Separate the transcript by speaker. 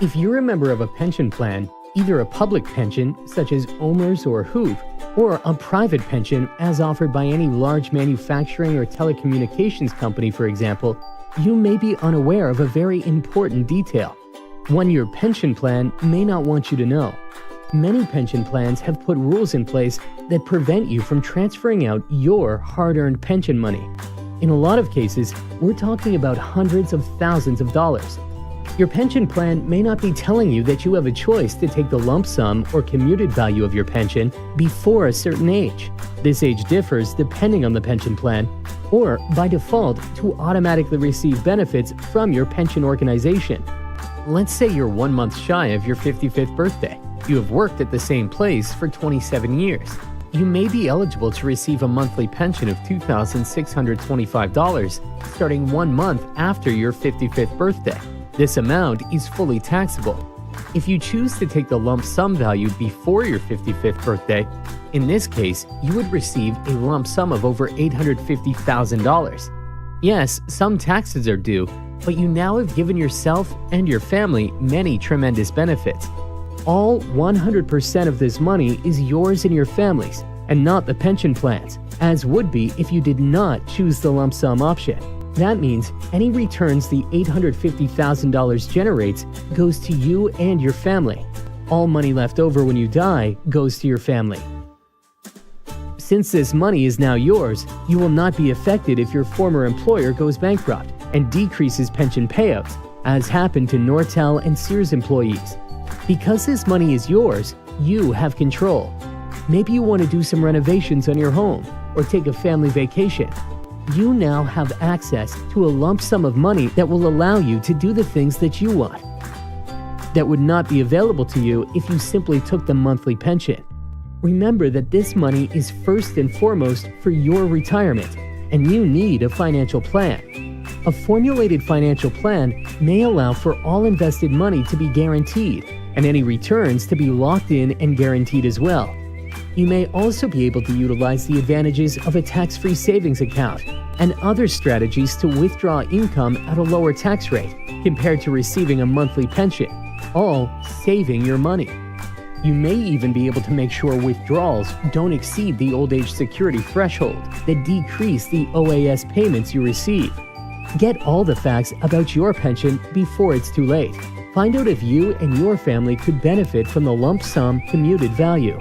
Speaker 1: If you're a member of a pension plan, either a public pension such as Omers or Hoop, or a private pension as offered by any large manufacturing or telecommunications company, for example, you may be unaware of a very important detail, one your pension plan may not want you to know. Many pension plans have put rules in place that prevent you from transferring out your hard-earned pension money. In a lot of cases, we're talking about hundreds of thousands of dollars. Your pension plan may not be telling you that you have a choice to take the lump sum or commuted value of your pension before a certain age. This age differs depending on the pension plan, or by default to automatically receive benefits from your pension organization. Let's say you're 1 month shy of your 55th birthday. You have worked at the same place for 27 years. You may be eligible to receive a monthly pension of $2,625 starting 1 month after your 55th birthday. This amount is fully taxable. If you choose to take the lump sum value before your 55th birthday, in this case, you would receive a lump sum of over $850,000. Yes, some taxes are due, but you now have given yourself and your family many tremendous benefits. All 100% of this money is yours and your family's, and not the pension plan's, as would be if you did not choose the lump sum option. That means any returns the $850,000 generates goes to you and your family. All money left over when you die goes to your family. Since this money is now yours, you will not be affected if your former employer goes bankrupt and decreases pension payouts, as happened to Nortel and Sears employees. Because this money is yours, you have control. Maybe you want to do some renovations on your home or take a family vacation. You now have access to a lump sum of money that will allow you to do the things that you want, that would not be available to you if you simply took the monthly pension. Remember that this money is first and foremost for your retirement, and you need a financial plan. A formulated financial plan may allow for all invested money to be guaranteed, and any returns to be locked in and guaranteed as well. You may also be able to utilize the advantages of a tax-free savings account and other strategies to withdraw income at a lower tax rate compared to receiving a monthly pension, all saving your money. You may even be able to make sure withdrawals don't exceed the old age security threshold that decrease the OAS payments you receive. Get all the facts about your pension before it's too late. Find out if you and your family could benefit from the lump sum commuted value.